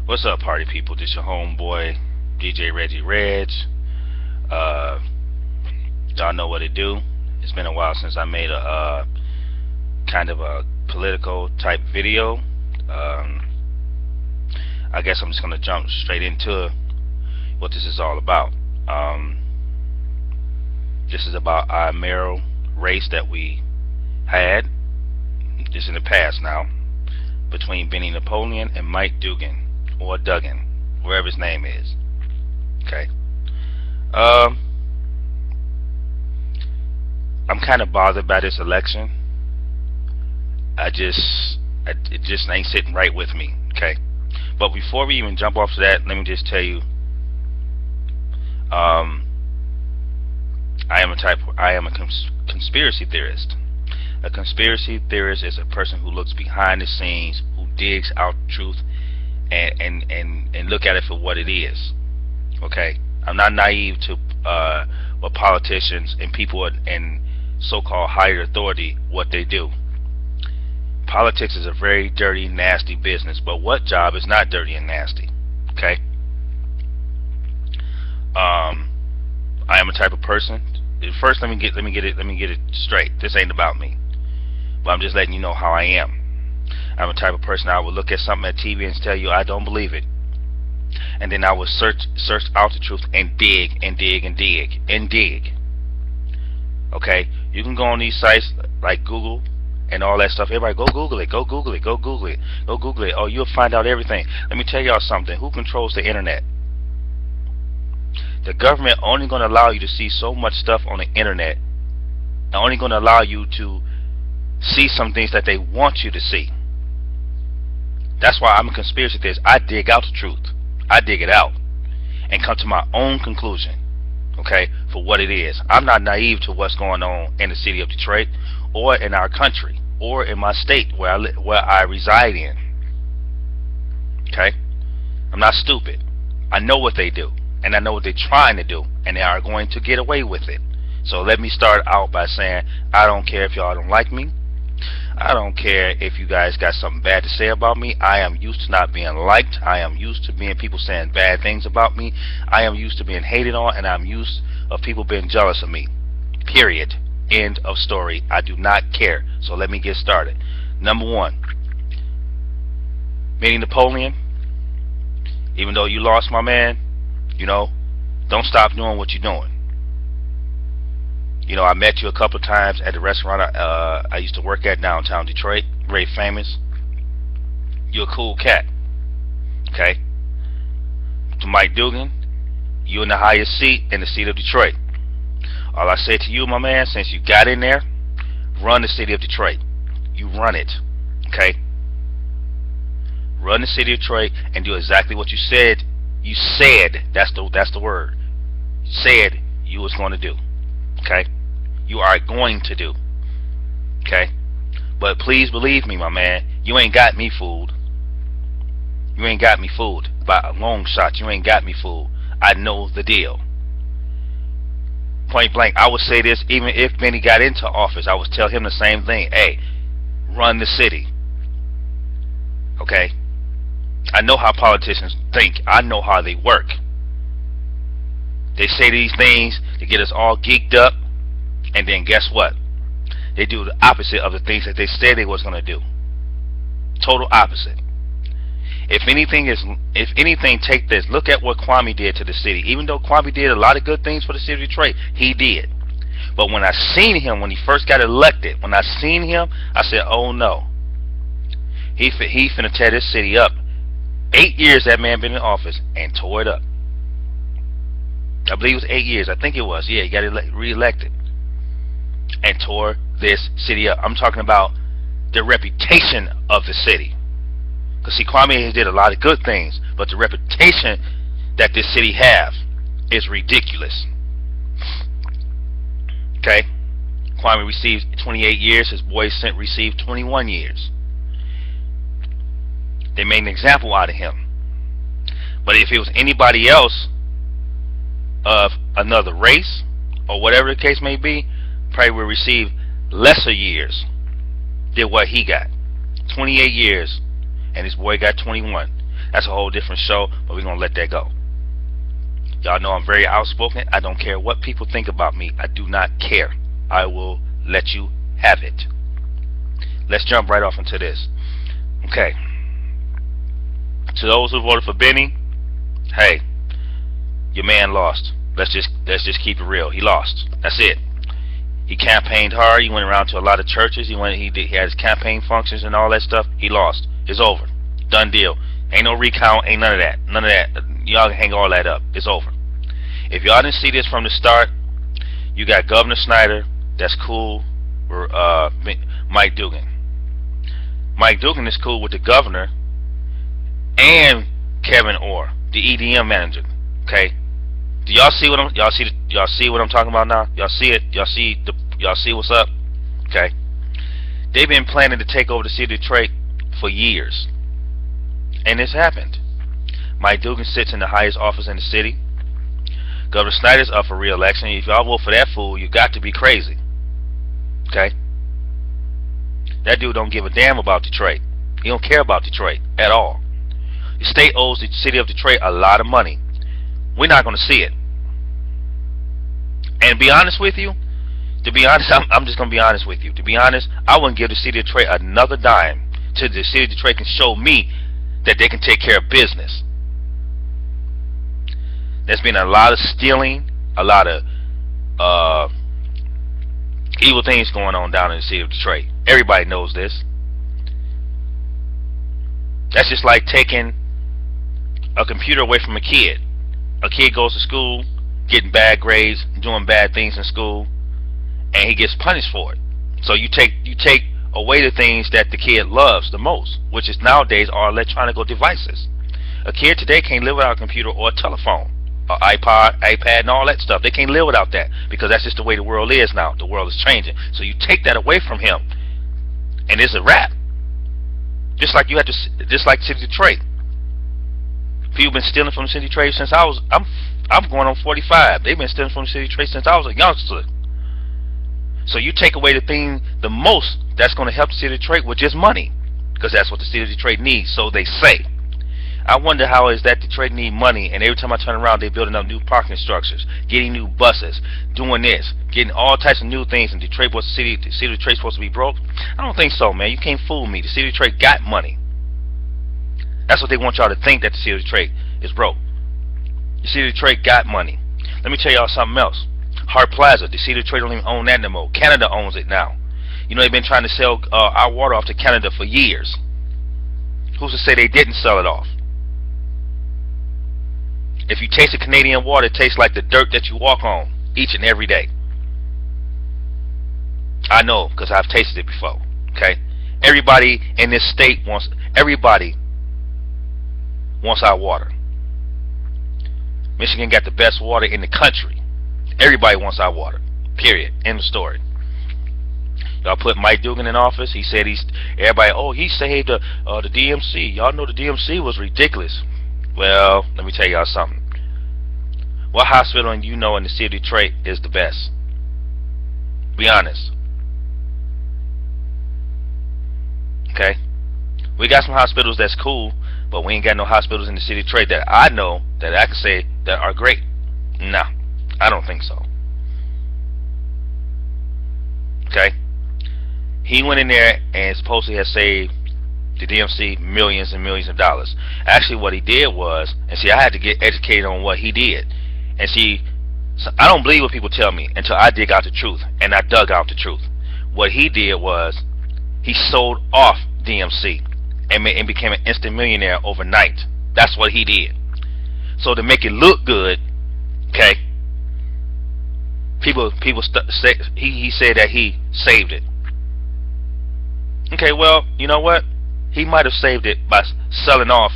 What's up, party people? This your homeboy, DJ Reggie Reg. Uh, y'all know what to do. It's been a while since I made a kind of a political type video. Um, I guess I'm just gonna jump straight into what this is all about. Um, this is about our mayoral race that we had. This in the past now, between Benny Napoleon and Mike Dugan, or Duggan, wherever his name is. Okay. Um, I'm kind of bothered by this election. It just ain't sitting right with me. Okay. But before we even jump off to that, let me just tell you, I am a conspiracy theorist. A conspiracy theorist is a person who looks behind the scenes, who digs out truth, and look at it for what it is. Okay, I'm not naive to what politicians and people in so-called higher authority what they do. Politics is a very dirty, nasty business, but what job is not dirty and nasty? Okay. I am a type of person. First, let me get it straight. This ain't about me, but I'm just letting you know how I am. I'm a type of person, I will look at something at TV and tell you I don't believe it, and then I will search out the truth and dig and dig and dig and dig. Okay, you can go on these sites like Google and all that stuff. Everybody go Google it, go Google it, go Google it, go Google it. Oh, you'll find out everything. Let me tell y'all something. Who controls the internet? The government only going to allow you to see so much stuff on the internet, and only going to allow you to see some things that they want you to see. That's why I'm a conspiracy theorist. I dig out the truth. I dig it out and come to my own conclusion, okay, for what it is. I'm not naive to what's going on in the city of Detroit or in our country or in my state where I reside in. Okay? I'm not stupid. I know what they do, and I know what they're trying to do, and they are going to get away with it. So let me start out by saying I don't care if y'all don't like me. I don't care if you guys got something bad to say about me. I am used to not being liked. I am used to being people saying bad things about me. I am used to being hated on, and I'm used of people being jealous of me. Period. End of story. I do not care. So let me get started. Number one, Benny Napoleon, even though you lost, my man, don't stop doing what you're doing. I met you a couple times at the restaurant I used to work at downtown Detroit, very famous. You're a cool cat. Okay? To Mike Dugan, you in the highest seat in the seat of Detroit. All I say to you, my man, since you got in there, run the city of Detroit. You run it. Okay? Run the city of Detroit and do exactly what you said. You said, that's the word. Said you was going to do. Okay? You are going to do. Okay? But please believe me, my man, you ain't got me fooled. You ain't got me fooled. By a long shot, you ain't got me fooled. I know the deal. Point blank, I would say this even if Benny got into office. I would tell him the same thing. Hey, run the city. Okay? I know how politicians think. I know how they work. They say these things to get us all geeked up, and then guess what? They do the opposite of the things that they said they was going to do. Total opposite. If anything, take this. Look at what Kwame did to the city. Even though Kwame did a lot of good things for the city of Detroit, he did. But when I seen him, when he first got elected, when I seen him, I said, oh no. He finna tear this city up. 8 years that man been in office and tore it up. I believe it was 8 years. I think it was. Yeah, he got re-elected and tore this city up. I'm talking about the reputation of the city. Because see, Kwame did a lot of good things, but the reputation that this city have is ridiculous. Okay? Kwame received 28 years. His boy received 21 years. They made an example out of him. But if it was anybody else of another race or whatever the case may be, probably will receive lesser years than what he got. 28 years, and his boy got 21. That's a whole different show, but we're going to let that go. Y'all know I'm very outspoken. I don't care what people think about me. I do not care. I will let you have it. Let's jump right off into this. Okay. To those who voted for Benny, hey, your man lost. Let's just keep it real. He lost. That's it. He campaigned hard. He went around to a lot of churches. He had his campaign functions and all that stuff. He lost. It's over. Done deal. Ain't no recount. Ain't none of that. None of that. Y'all can hang all that up. It's over. If y'all didn't see this from the start, you got Governor Snyder. That's cool. Or Mike Dugan. Mike Dugan is cool with the governor and Kevin Orr, the EDM manager. Okay. Do y'all see what y'all see what I'm talking about now? Y'all see it? Y'all see what's up? Okay. They've been planning to take over the city of Detroit for years. And it's happened. Mike Dugan sits in the highest office in the city. Governor Snyder's up for re-election. If y'all vote for that fool, you got to be crazy. Okay? That dude don't give a damn about Detroit. He don't care about Detroit at all. The state owes the city of Detroit a lot of money. We're not going to see it. And to be honest with you, I'm just going to be honest with you. To be honest, I wouldn't give the city of Detroit another dime till the city of Detroit can show me that they can take care of business. There's been a lot of stealing, a lot of evil things going on down in the city of Detroit. Everybody knows this. That's just like taking a computer away from a kid. A kid goes to school, getting bad grades, doing bad things in school, and he gets punished for it. So you take away the things that the kid loves the most, which is nowadays are electronic devices. A kid today can't live without a computer or a telephone, or iPad, and all that stuff. They can't live without that because that's just the way the world is now. The world is changing. So you take that away from him, and it's a wrap. Just like City of Detroit. People been stealing from the city of Detroit since I'm going on 45. They've been stealing from the city of Detroit since I was a youngster. So you take away the most that's going to help the city of Detroit with just money, because that's what the city of Detroit needs, so they say. I wonder how is that Detroit need money, and every time I turn around, they're building up new parking structures, getting new buses, doing this, getting all types of new things. And Detroit was the city of Detroit supposed to be broke? I don't think so, man. You can't fool me. The city of Detroit got money. That's what they want y'all to think, that the city of Detroit is broke. The city of Detroit got money. Let me tell y'all something else. Hart Plaza, the city of Detroit don't even own that no more. Canada owns it now. You know, they've been trying to sell our water off to Canada for years. Who's to say they didn't sell it off? If you taste the Canadian water, it tastes like the dirt that you walk on each and every day. I know, because I've tasted it before. Okay? Everybody in this state wants our water. Michigan got the best water in the country. Everybody wants our water. Period. End of story. Y'all put Mike Dugan in office. He said he saved the DMC. Y'all know the DMC was ridiculous. Well, let me tell y'all something. What hospital in the city of Detroit is the best? Be honest. Okay? We got some hospitals that's cool, but we ain't got no hospitals in the city of Detroit that I know that I can say that are great. Nah, I don't think so. Okay? He went in there and supposedly has saved the DMC millions and millions of dollars. Actually, what he did was, and see, I had to get educated on what he did. And see, so I don't believe what people tell me until I dig out the truth, and I dug out the truth. What he did was, he sold off DMC and became an instant millionaire overnight. That's what he did. So to make it look good, okay, people say he said that he saved it. Okay, well, you know what? He might have saved it by selling off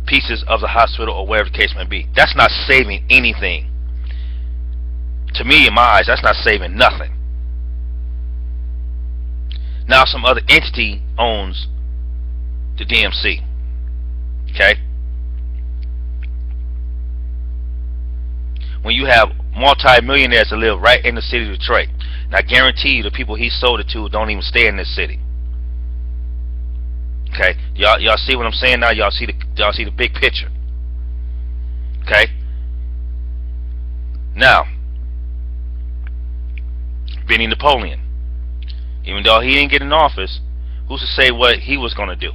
pieces of the hospital or whatever the case may be. That's not saving anything. To me, in my eyes, that's not saving nothing. Now some other entity owns the DMC. Okay? When you have multi-millionaires that live right in the city of Detroit, and I guarantee you the people he sold it to don't even stay in this city. Okay, y'all see what I'm saying now? Y'all see the big picture. Okay. Now, Benny Napoleon, even though he didn't get in office, who's to say what he was going to do?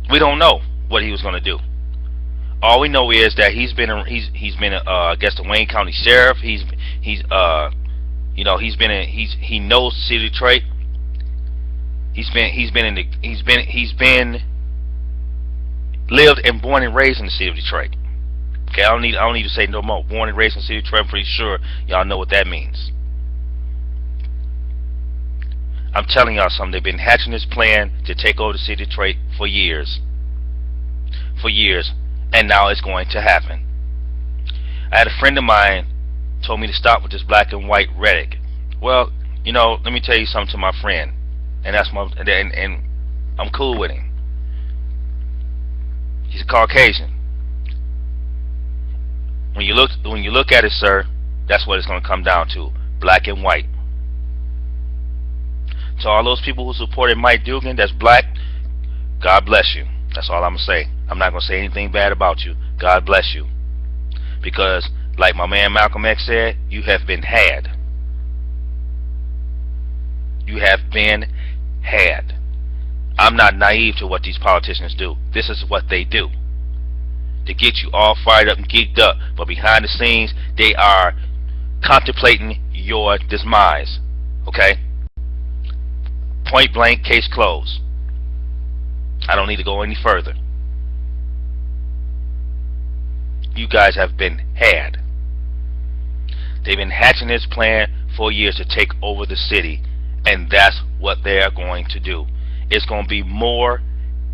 We don't know what he was going to do. All we know is that he's been I guess the Wayne County Sheriff. He knows the city of Detroit. He's been lived and born and raised in the city of Detroit. Okay, I don't need to say no more. Born and raised in the city of Detroit. I'm pretty sure y'all know what that means. I'm telling y'all something. They've been hatching this plan to take over the city of Detroit for years. And now it's going to happen. I had a friend of mine told me to stop with this black and white rhetoric. Well, let me tell you something to my friend, and and I'm cool with him. He's a Caucasian. When you look at it, sir, that's what it's going to come down to: black and white. To all those people who supported Mike Dugan, that's black, God bless you. That's all I'm going to say. I'm not going to say anything bad about you. God bless you. Because, like my man Malcolm X said, you have been had. You have been had. I'm not naive to what these politicians do. This is what they do to get you all fired up and geeked up. But behind the scenes, they are contemplating your demise. Okay? Point blank, case closed. I don't need to go any further. You guys have been had. They've been hatching this plan for years to take over the city, and that's what they're going to do. It's going to be more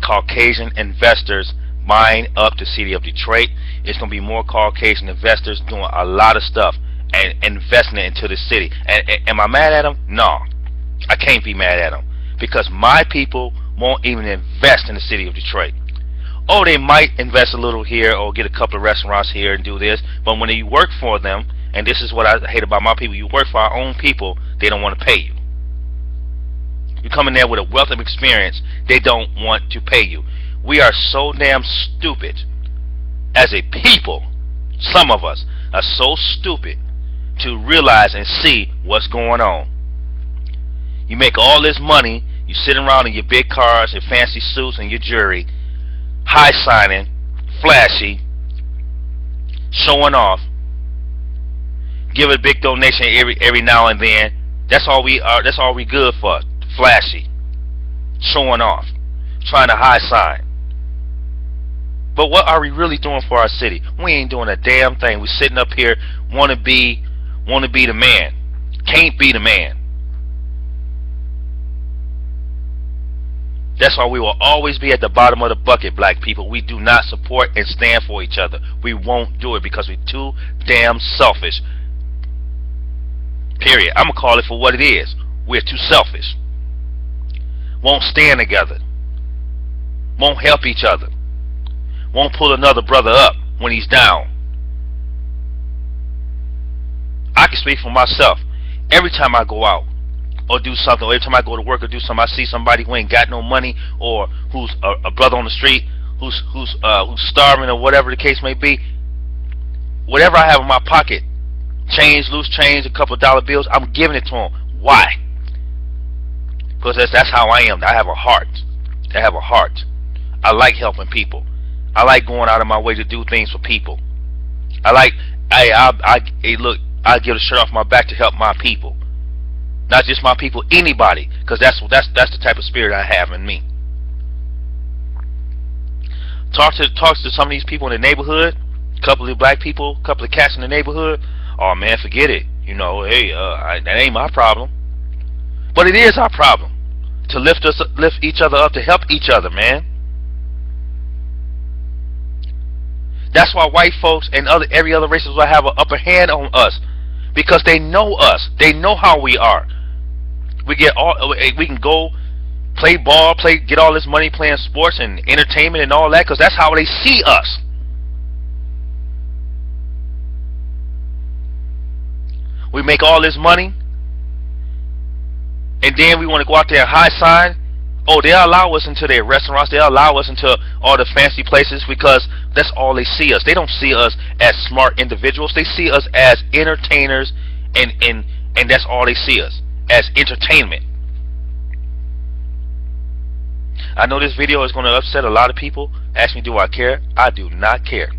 Caucasian investors buying up the city of Detroit. It's going to be more Caucasian investors doing a lot of stuff and investing it into the city. And am I mad at them? No, I can't be mad at them, because my people won't even invest in the city of Detroit. Oh, they might invest a little here or get a couple of restaurants here and do this, but when you work for them, and this is what I hate about my people, you work for our own people, they don't want to pay you. You come in there with a wealth of experience, they don't want to pay you. We are so damn stupid as a people. Some of us are so stupid to realize and see what's going on. You make all this money, you sit around in your big cars, your fancy suits, and your jewelry, high signing, flashy, showing off, give a big donation every now and then. That's all we are. That's all we good for. Flashy, showing off, trying to high sign. But what are we really doing for our city? We ain't doing a damn thing. We sitting up here want to be the man, can't be the man. That's why we will always be at the bottom of the bucket, black people. We do not support and stand for each other. We won't do it because we're too damn selfish. Period. I'm going to call it for what it is. We're too selfish. Won't stand together. Won't help each other. Won't pull another brother up when he's down. I can speak for myself. Every time I go out or do something, or every time I go to work or do something, I see somebody who ain't got no money, or who's a brother on the street who's starving, or whatever the case may be. Whatever I have in my pocket, change, loose change, a couple of dollar bills, I'm giving it to him. Why? Because that's how I am. I have a heart. I like helping people. I like going out of my way to do things for people. I give a shirt off my back to help my people. Not just my people, anybody, because that's the type of spirit I have in me. Talk to some of these people in the neighborhood, a couple of black people, a couple of cats in the neighborhood. Oh man, forget it. Hey, that ain't my problem. But it is our problem to lift each other up, to help each other, man. That's why white folks and every other race will have an upper hand on us, because they know us. They know how we are. We can go play ball, get all this money playing sports and entertainment and all that, because that's how they see us. We make all this money, and then we want to go out there and high sign. Oh, they allow us into their restaurants. They allow us into all the fancy places because that's all they see us. They don't see us as smart individuals. They see us as entertainers, and that's all they see us as, entertainment. I know this video is going to upset a lot of people. Ask me, do I care? I do not care.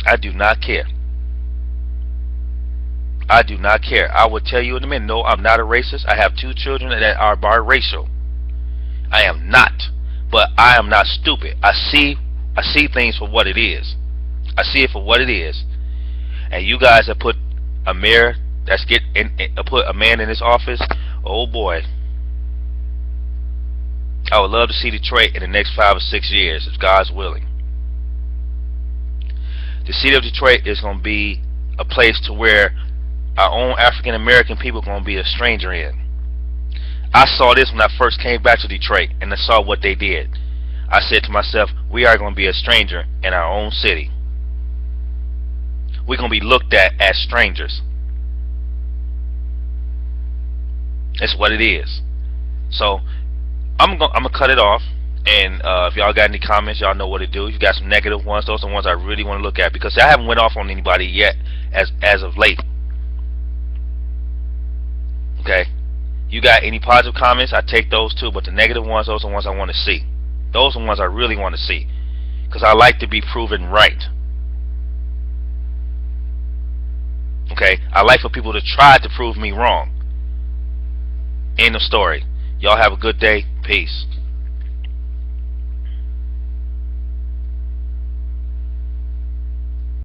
I do not care. I do not care. I will tell you in a minute. No, I'm not a racist. I have 2 children that are biracial. I am not, but I am not stupid. I see things for what it is. I see it for what it is. And you guys have put a mayor put a man in this office. Oh boy, I would love to see Detroit in the next 5 or 6 years, if God's willing. The city of Detroit is going to be a place to where our own African American people are going to be a stranger in. I saw this when I first came back to Detroit, and I saw what they did. I said to myself, we are going to be a stranger in our own city. We're going to be looked at as strangers. That's what it is. So I'm gonna cut it off. And if y'all got any comments, y'all know what to do. If you got some negative ones, those are the ones I really want to look at, because I haven't went off on anybody yet as of late. Okay, you got any positive comments, I take those too, but the negative ones, those are the ones I want to see. Those are the ones I really want to see, because I like to be proven right. Okay, I like for people to try to prove me wrong. End of story. Y'all have a good day. Peace.